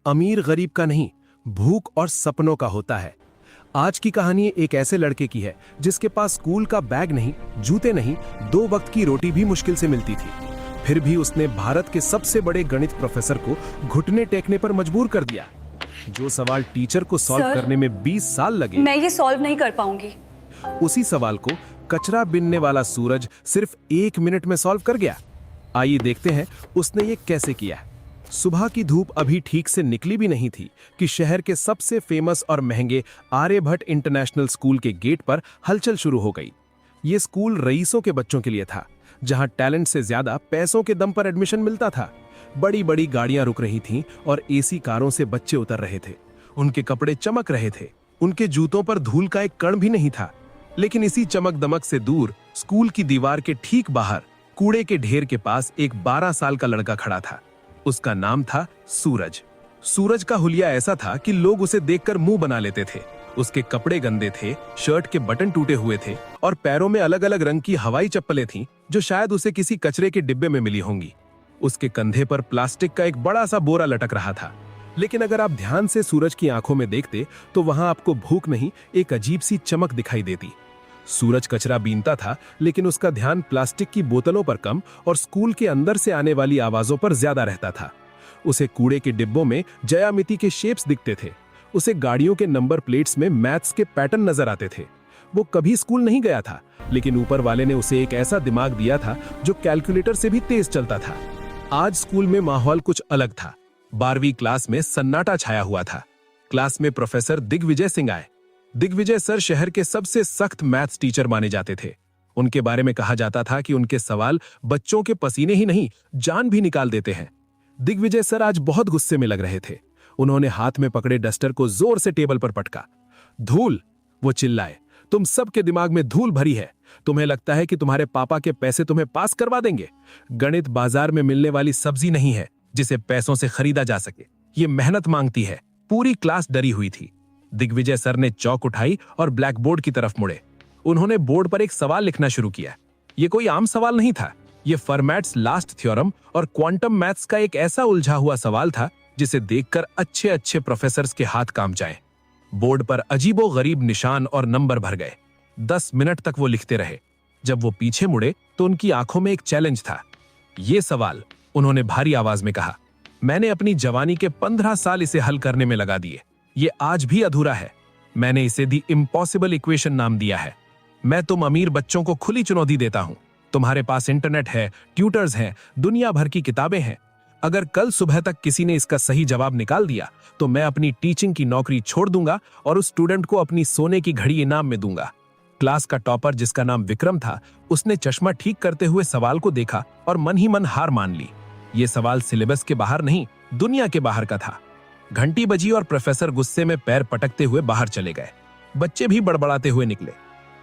अमीर गरीब का नहीं, भूख और सपनों का होता है। आज की कहानी एक ऐसे लड़के की है जिसके पास स्कूल का बैग नहीं, जूते नहीं, 2 वक्त की रोटी भी मुश्किल से मिलती थी। फिर भी उसने भारत के सबसे बड़े गणित प्रोफेसर को घुटने टेकने पर मजबूर कर दिया। जो सवाल टीचर को सॉल्व करने में 20 साल लगे, मैं ये सॉल्व नहीं कर पाऊंगी। उसी सवाल को कचरा बीनने वाला सूरज सिर्फ 1 मिनट में सॉल्व कर गया। आइए देखते हैं उसने ये कैसे किया। सुबह की धूप अभी ठीक से निकली भी नहीं थी कि शहर के सबसे फेमस और महंगे आर्यभट्ट इंटरनेशनल स्कूल के गेट पर हलचल शुरू हो गई। ये स्कूल रईसों के बच्चों के लिए था, जहां टैलेंट से ज्यादा पैसों के दम पर एडमिशन मिलता था। बड़ी बड़ी गाड़ियां रुक रही थीं और एसी कारों से बच्चे उतर रहे थे। उनके कपड़े चमक रहे थे, उनके जूतों पर धूल का एक कण भी नहीं था। लेकिन इसी चमक दमक से दूर स्कूल की दीवार के ठीक बाहर कूड़े के ढेर के पास एक 12 साल का लड़का खड़ा था। उसका नाम था सूरज। सूरज का हुलिया ऐसा था कि लोग उसे देखकर मुंह बना लेते थे। उसके कपड़े गंदे थे, शर्ट के बटन टूटे हुए थे और पैरों में अलग अलग रंग की हवाई चप्पलें थीं, जो शायद उसे किसी कचरे के डिब्बे में मिली होंगी। उसके कंधे पर प्लास्टिक का एक बड़ा सा बोरा लटक रहा था। लेकिन अगर आप ध्यान से सूरज की आंखों में देखते तो वहां आपको भूख नहीं, एक अजीब सी चमक दिखाई देती। सूरज कचरा बीनता था, लेकिन उसका ध्यान प्लास्टिक की बोतलों पर कम और स्कूल के अंदर से आने वाली आवाजों पर ज्यादा रहता था। उसे कूड़े के डिब्बों में ज्यामिति के शेप्स दिखते थे। उसे गाड़ियों के नंबर प्लेट्स में मैथ्स के पैटर्न नजर आते थे। वो कभी स्कूल नहीं गया था, लेकिन ऊपर वाले ने उसे एक ऐसा दिमाग दिया था जो कैलकुलेटर से भी तेज चलता था। आज स्कूल में माहौल कुछ अलग था। 12वीं क्लास में सन्नाटा छाया हुआ था। क्लास में प्रोफेसर दिग्विजय सिंह आए। दिग्विजय सर शहर के सबसे सख्त मैथ्स टीचर माने जाते थे। उनके बारे में कहा जाता था कि उनके सवाल बच्चों के पसीने ही नहीं, जान भी निकाल देते हैं। दिग्विजय सर आज बहुत गुस्से में लग रहे थे। उन्होंने हाथ में पकड़े डस्टर को जोर से टेबल पर पटका। धूल, वो चिल्लाए, तुम सबके दिमाग में धूल भरी है। तुम्हें लगता है कि तुम्हारे पापा के पैसे तुम्हें पास करवा देंगे? गणित बाजार में मिलने वाली सब्जी नहीं है जिसे पैसों से खरीदा जा सके। ये मेहनत मांगती है। पूरी क्लास डरी हुई थी। दिग्विजय सर ने चौक उठाई और ब्लैक बोर्ड की तरफ मुड़े। उन्होंने बोर्ड पर एक सवाल लिखना शुरू किया। यह कोई आम सवाल नहीं था। यह फर्मैट्स लास्ट थ्योरम और क्वांटम मैथ्स का एक ऐसा उलझा हुआ सवाल था जिसे देखकर अच्छे अच्छे प्रोफेसर्स के हाथ कांप जाएं। बोर्ड पर अजीबो गरीब निशान और नंबर भर गए। 10 मिनट तक वो लिखते रहे। जब वो पीछे मुड़े तो उनकी आंखों में एक चैलेंज था। ये सवाल, उन्होंने भारी आवाज में कहा, मैंने अपनी जवानी के 15 साल इसे हल करने में लगा दिए। ये आज भी अधूरा है। मैंने इसे दी इम्पॉसिबल इक्वेशन नाम दिया है। मैं तुम अमीर बच्चों को खुली चुनौती देता हूं। तुम्हारे पास इंटरनेट है, ट्यूटर्स हैं, दुनिया भर की किताबें हैं। अगर कल सुबह तक किसी ने इसका सही जवाब निकाल दिया तो मैं अपनी टीचिंग की नौकरी छोड़ दूंगा और उस स्टूडेंट को अपनी सोने की घड़ी इनाम में दूंगा। क्लास का टॉपर, जिसका नाम विक्रम था, उसने चश्मा ठीक करते हुए सवाल को देखा और मन ही मन हार मान ली। ये सवाल सिलेबस के बाहर नहीं, दुनिया के बाहर का था। घंटी बजी और प्रोफेसर गुस्से में पैर पटकते हुए बाहर चले गए। बच्चे भी बड़बड़ाते हुए निकले।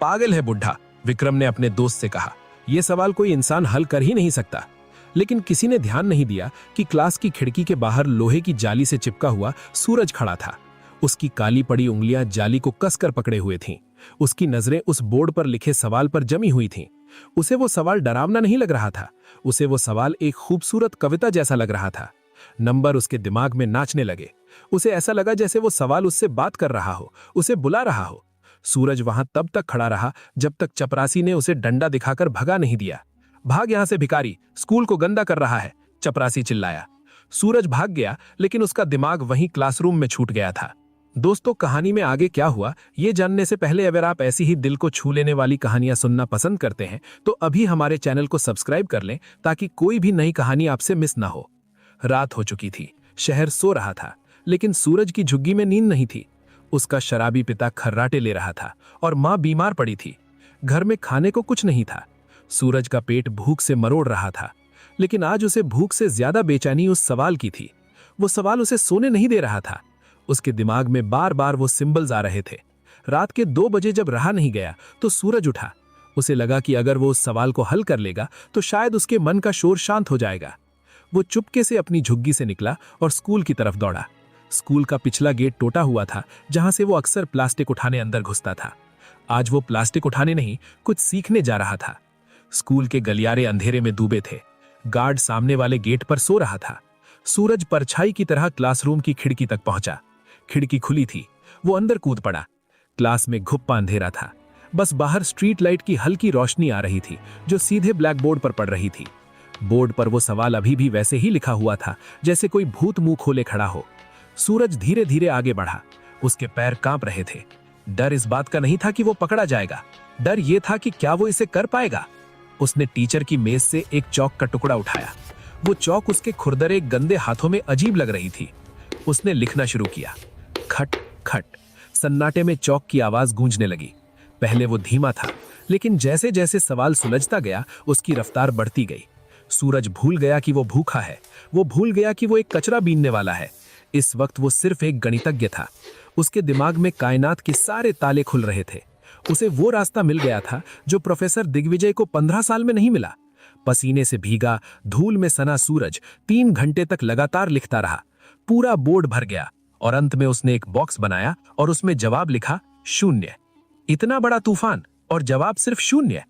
पागल है बुढ़ा, विक्रम ने अपने दोस्त से कहा। यह सवाल कोई इंसान हल कर ही नहीं सकता। लेकिन किसी ने ध्यान नहीं दिया कि क्लास की खिड़की के बाहर लोहे की जाली से चिपका हुआ सूरज खड़ा था। उसकी काली पड़ी उंगलियां जाली को कसकर पकड़े हुए थीं। उसकी नजरें उस बोर्ड पर लिखे सवाल पर जमी हुई थीं। उसे वो सवाल डरावना नहीं लग रहा था। उसे वो सवाल एक खूबसूरत कविता जैसा लग रहा था। नंबर उसके दिमाग में नाचने लगे। उसे ऐसा लगा जैसे वो सवाल उससे बात कर रहा हो, उसे बुला रहा हो। सूरज वहां तब तक खड़ा रहा जब तक चपरासी ने उसे डंडा दिखाकर भगा नहीं दिया। भाग यहां से भिखारी, स्कूल को गंदा कर रहा है, चपरासी चिल्लाया। सूरज भाग गया, लेकिन उसका दिमाग वहीं क्लासरूम में छूट गया था। दोस्तों, कहानी में आगे क्या हुआ ये जानने से पहले अगर आप ऐसी ही दिल को छू लेने वाली कहानियां सुनना पसंद करते हैं तो अभी हमारे चैनल को सब्सक्राइब कर लें ताकि कोई भी नई कहानी आपसे मिस ना हो। रात हो चुकी थी। शहर सो रहा था, लेकिन सूरज की झुग्गी में नींद नहीं थी। उसका शराबी पिता खर्राटे ले रहा था और मां बीमार पड़ी थी। घर में खाने को कुछ नहीं था। सूरज का पेट भूख से मरोड़ रहा था, लेकिन आज उसे भूख से ज्यादा बेचैनी उस सवाल की थी। वो सवाल उसे सोने नहीं दे रहा था। उसके दिमाग में बार बार वो सिंबल्स आ रहे थे। रात के 2 बजे जब रहा नहीं गया तो सूरज उठा। उसे लगा कि अगर वो उस सवाल को हल कर लेगा तो शायद उसके मन का शोर शांत हो जाएगा। वो चुपके से अपनी झुग्गी से निकला और स्कूल की तरफ दौड़ा। स्कूल का पिछला गेट टूटा हुआ था, जहां से वो अक्सर प्लास्टिक उठाने अंदर घुसता था। आज वो प्लास्टिक उठाने नहीं, कुछ सीखने जा रहा था। स्कूल के गलियारे अंधेरे में डूबे थे। गार्ड सामने वाले गेट पर सो रहा था। सूरज परछाई की तरह क्लासरूम की खिड़की तक पहुंचा। खिड़की खुली थी, वो अंदर कूद पड़ा। क्लास में घुप्पा अंधेरा था, बस बाहर स्ट्रीट लाइट की हल्की रोशनी आ रही थी जो सीधे ब्लैक बोर्ड पर पड़ रही थी। बोर्ड पर वो सवाल अभी भी वैसे ही लिखा हुआ था जैसे कोई भूत मुंह खोले खड़ा हो। सूरज धीरे धीरे आगे बढ़ा, उसके पैर कांप रहे थे। डर इस बात का नहीं था कि वो पकड़ा जाएगा, डर ये था कि क्या वो इसे कर पाएगा। उसने टीचर की मेज से एक चौक का टुकड़ा उठाया। वो चौक उसके खुरदरे गंदे हाथों में अजीब लग रही थी। उसने लिखना शुरू किया। खट खट, सन्नाटे में चौक की आवाज गूंजने लगी। पहले वो धीमा था, लेकिन जैसे जैसे सवाल सुलझता गया उसकी रफ्तार बढ़ती गई। सूरज भूल गया कि वो भूखा है, वो भूल गया कि वो एक कचरा बीनने वाला है। इस वक्त वो सिर्फ एक गणितज्ञ था। उसके दिमाग में कायनात के सारे ताले खुल रहे थे। उसे वो रास्ता मिल गया था जो प्रोफेसर दिग्विजय को 15 साल में नहीं मिला। पसीने से भीगा, धूल में सना सूरज 3 घंटे तक लगातार लिखता रहा। पूरा बोर्ड भर गया और अंत में उसने एक बॉक्स बनाया और उसमें जवाब लिखा 0। इतना बड़ा तूफान और जवाब सिर्फ 0।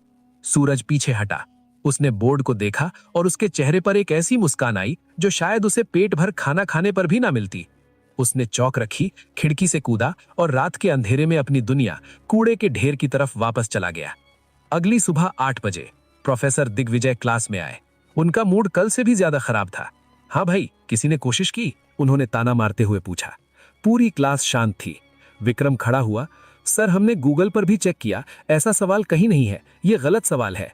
सूरज पीछे हटा। उसने बोर्ड को देखा और उसके चेहरे पर एक ऐसी मुस्कान आई जो शायद उसे पेट भर खाना खाने पर भी ना मिलती। उसने चौक रखी, खिड़की से कूदा और रात के अंधेरे में अपनी दुनिया कूड़े के ढेर की तरफ वापस चला गया। अगली सुबह 8 बजे प्रोफेसर दिग्विजय क्लास में आए। उनका मूड कल से भी ज्यादा खराब था। हाँ भाई, किसी ने कोशिश की? उन्होंने ताना मारते हुए पूछा। पूरी क्लास शांत थी। विक्रम खड़ा हुआ। सर, हमने गूगल पर भी चेक किया, ऐसा सवाल कहीं नहीं है, ये गलत सवाल है।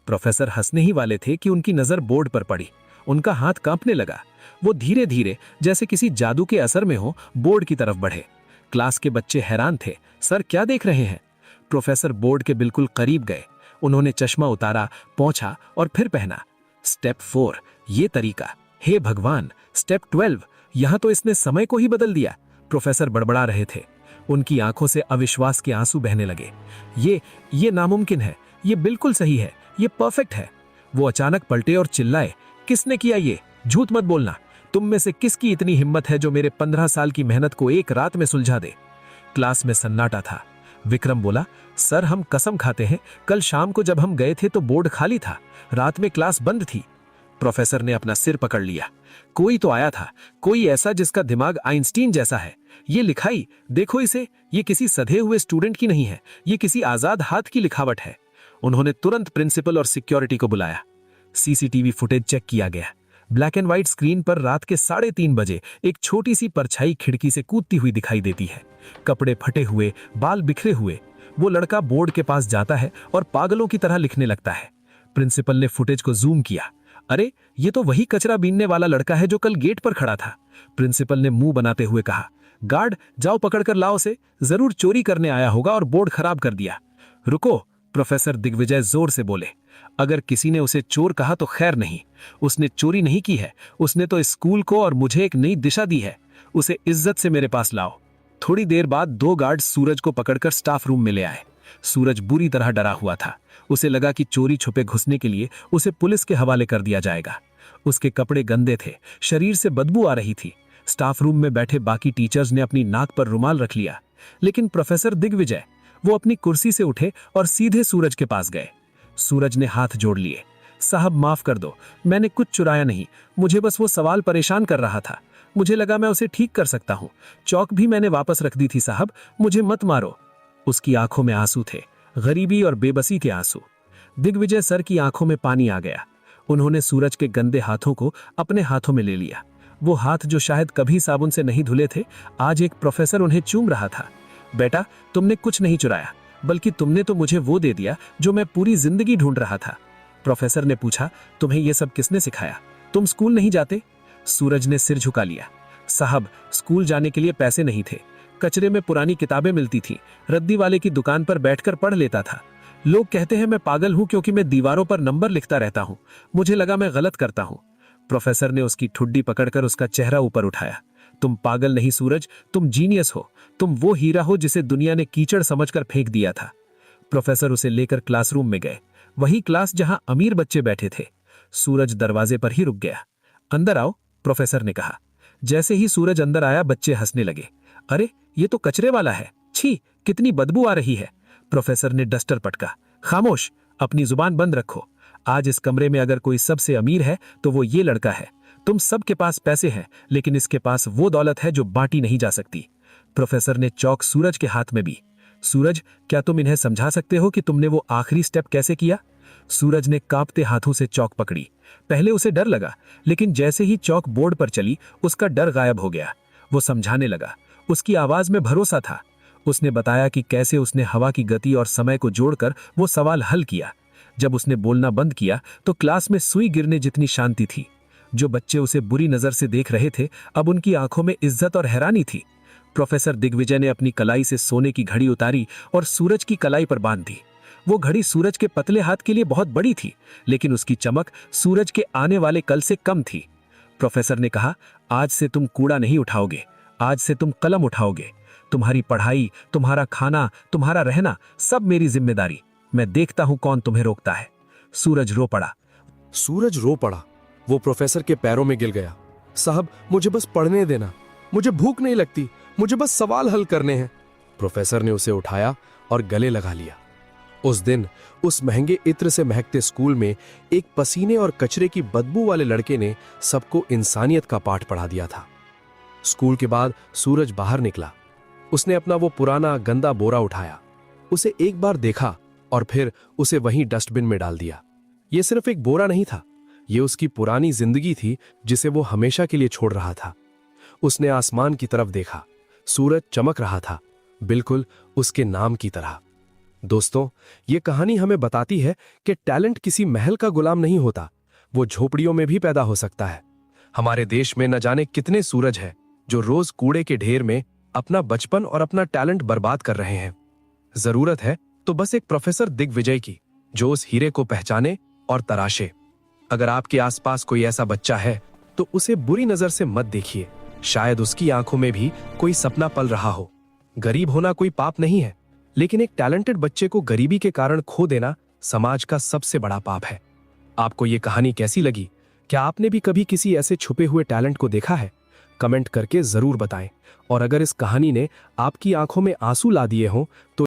प्रोफेसर हंसने ही वाले थे कि उनकी नजर बोर्ड पर पड़ी। उनका हाथ कांपने लगा। वो धीरे धीरे, जैसे किसी जादू के असर में हो, बोर्ड की तरफ बढ़े। क्लास के बच्चे हैरान थे। सर, क्या देख रहे हैं? प्रोफेसर बोर्ड के बिल्कुल करीब गए। उन्होंने चश्मा उतारा, पोंछा और फिर पहना। स्टेप 4, ये तरीका। हे भगवान, स्टेप 12, यहां तो इसने समय को ही बदल दिया। प्रोफेसर बड़बड़ा रहे थे। उनकी आंखों से अविश्वास के आंसू बहने लगे। ये नामुमकिन है, ये बिल्कुल सही है, ये परफेक्ट है। वो अचानक पलटे और चिल्लाए, किसने किया ये? झूठ मत बोलना। तुम में से किसकी इतनी हिम्मत है जो मेरे 15 साल की मेहनत को एक रात में सुलझा दे? क्लास में सन्नाटा था। विक्रम बोला, सर, हम कसम खाते हैं, कल शाम को जब हम गए थे तो बोर्ड खाली था, रात में क्लास बंद थी। प्रोफेसर ने अपना सिर पकड़ लिया। कोई तो आया था, कोई ऐसा जिसका दिमाग आइंस्टीन जैसा है। ये लिखाई देखो इसे, ये किसी सधे हुए स्टूडेंट की नहीं है, ये किसी आजाद हाथ की लिखावट है। उन्होंने तुरंत प्रिंसिपल और सिक्योरिटी को बुलाया। सीसीटीवी फुटेज चेक किया गया। ब्लैक एंड व्हाइट स्क्रीन पर रात के 3:30 बजे एक छोटी सी परछाई खिड़की से कूदती हुई दिखाई देती है। कपड़े फटे हुए, बाल बिखरे हुए। वो लड़का बोर्ड के पास जाता है और पागलों की तरह लिखने लगता है। प्रिंसिपल ने फुटेज को जूम किया। अरे, ये तो वही कचरा बीनने वाला लड़का है जो कल गेट पर खड़ा था। प्रिंसिपल ने मुंह बनाते हुए कहा, गार्ड, जाओ पकड़कर लाओ उसे, जरूर चोरी करने आया होगा और बोर्ड खराब कर दिया। रुको, प्रोफेसर दिग्विजय जोर से बोले। अगर किसी ने उसे चोर कहा तो खैर नहीं, उसने चोरी नहीं की है, उसने तो स्कूल को और मुझे एक नई दिशा दी है। उसे इज्जत से मेरे पास लाओ। थोड़ी देर बाद 2 गार्ड सूरज को पकड़कर स्टाफ रूम में ले आए। सूरज बुरी तरह डरा हुआ था। उसे लगा कि चोरी छुपे घुसने के लिए उसे पुलिस के हवाले कर दिया जाएगा। उसके कपड़े गंदे थे, शरीर से बदबू आ रही थी। स्टाफ रूम में बैठे बाकी टीचर्स ने अपनी नाक पर रुमाल रख लिया, लेकिन प्रोफेसर दिग्विजय, वो अपनी कुर्सी से उठे और सीधे सूरज के पास गए। सूरज ने हाथ जोड़ लिए। साहब, माफ कर दो, मैंने कुछ चुराया नहीं, मुझे बस वो सवाल परेशान कर रहा था। मुझे लगा मैं उसे ठीक कर सकता हूँ। चौक भी मैंने वापस रख दी थी साहब, मुझे मत मारो। उसकी आंखों में आंसू थे, गरीबी और बेबसी के आंसू। दिग्विजय सर की आंखों में पानी आ गया। उन्होंने सूरज के गंदे हाथों को अपने हाथों में ले लिया। वो हाथ जो शायद कभी साबुन से नहीं धुले थे, आज एक प्रोफेसर उन्हें चूम रहा था। बेटा, तुमने कुछ नहीं चुराया, बल्कि तुमने तो मुझे वो दे दिया जो मैं पूरी जिंदगी ढूंढ रहा था। प्रोफेसर ने पूछा, तुम्हें यह सब किसने सिखाया? तुम स्कूल नहीं जाते? सूरज ने सिर झुका लिया। साहब, स्कूल जाने के लिए पैसे नहीं थे। कचरे में पुरानी किताबें मिलती थी, रद्दी वाले की दुकान पर बैठकर पढ़ लेता था। लोग कहते हैं मैं पागल हूं क्योंकि मैं दीवारों पर नंबर लिखता रहता हूं। मुझे लगा मैं गलत करता हूं। प्रोफेसर ने उसकी ठुड्डी पकड़कर उसका चेहरा ऊपर उठाया। तुम पागल नहीं सूरज, तुम जीनियस हो। तुम वो हीरा हो जिसे दुनिया ने कीचड़ समझकर फेंक दिया था। प्रोफेसर उसे लेकर क्लासरूम में गए, वही क्लास जहां अमीर बच्चे बैठे थे। सूरज दरवाजे पर ही रुक गया। अंदर आओ, प्रोफेसर ने कहा। जैसे ही सूरज अंदर आया, बच्चे हंसने लगे। अरे, ये तो कचरे वाला है, छी, कितनी बदबू आ रही है। प्रोफेसर ने डस्टर पटका। खामोश, अपनी जुबान बंद रखो। आज इस कमरे में अगर कोई सबसे अमीर है तो वो ये लड़का है। तुम सबके पास पैसे हैं, लेकिन इसके पास वो दौलत है जो बांटी नहीं जा सकती। प्रोफेसर ने चौक सूरज के हाथ में भी। सूरज, क्या तुम इन्हें समझा सकते हो कि तुमने वो आखिरी स्टेप कैसे किया? सूरज ने कांपते हाथों से चौक पकड़ी। पहले उसे डर लगा, लेकिन जैसे ही चौक बोर्ड पर चली, उसका डर गायब हो गया। वो समझाने लगा। उसकी आवाज में भरोसा था। उसने बताया कि कैसे उसने हवा की गति और समय को जोड़कर वो सवाल हल किया। जब उसने बोलना बंद किया तो क्लास में सुई गिरने जितनी शांति थी। जो बच्चे उसे बुरी नजर से देख रहे थे, अब उनकी आंखों में इज्जत और हैरानी थी। प्रोफेसर दिग्विजय ने अपनी कलाई से सोने की घड़ी उतारी और सूरज की कलाई पर बांध दी। वो घड़ी सूरज के पतले हाथ के लिए बहुत बड़ी थी, लेकिन उसकी चमक सूरज के आने वाले कल से कम थी। प्रोफेसर ने कहा, आज से तुम कूड़ा नहीं उठाओगे, आज से तुम कलम उठाओगे। तुम्हारी पढ़ाई, तुम्हारा खाना, तुम्हारा रहना, सब मेरी जिम्मेदारी। मैं देखता हूं कौन तुम्हें रोकता है। सूरज रो पड़ा। सूरज रो पड़ा। वो प्रोफेसर के पैरों में गिर गया। साहब, मुझे बस पढ़ने देना, मुझे भूख नहीं लगती, मुझे बस सवाल हल करने हैं। प्रोफेसर ने उसे उठाया और गले लगा लिया। उस दिन उस महंगे इत्र से महकते स्कूल में एक पसीने और कचरे की बदबू वाले लड़के ने सबको इंसानियत का पाठ पढ़ा दिया था। स्कूल के बाद सूरज बाहर निकला। उसने अपना वो पुराना गंदा बोरा उठाया, उसे एक बार देखा और फिर उसे वहीं डस्टबिन में डाल दिया। ये सिर्फ एक बोरा नहीं था, ये उसकी पुरानी जिंदगी थी जिसे वो हमेशा के लिए छोड़ रहा था। उसने आसमान की तरफ देखा। सूरज चमक रहा था, बिल्कुल उसके नाम की तरह। दोस्तों, ये कहानी हमें बताती है कि टैलेंट किसी महल का गुलाम नहीं होता, वो झोपड़ियों में भी पैदा हो सकता है। हमारे देश में न जाने कितने सूरज हैं जो रोज कूड़े के ढेर में अपना बचपन और अपना टैलेंट बर्बाद कर रहे हैं। जरूरत है तो बस एक प्रोफेसर दिग्विजय की, जो उस हीरे को पहचाने और तराशे। अगर आपके आसपास कोई ऐसा बच्चा है तो उसे बुरी नजर से मत देखिए। शायद उसकी आंखों में भी कोई सपना पल रहा हो। गरीब होना कोई पाप नहीं है, लेकिन एक टैलेंटेड बच्चे को गरीबी के कारण खो देना समाज का सबसे बड़ा पाप है। आपको ये कहानी कैसी लगी? क्या आपने भी कभी किसी ऐसे छुपे हुए टैलेंट को देखा है? कमेंट करके जरूर बताएं। और अगर इस कहानी ने आपकी आंखों में आंसू ला दिए हों तो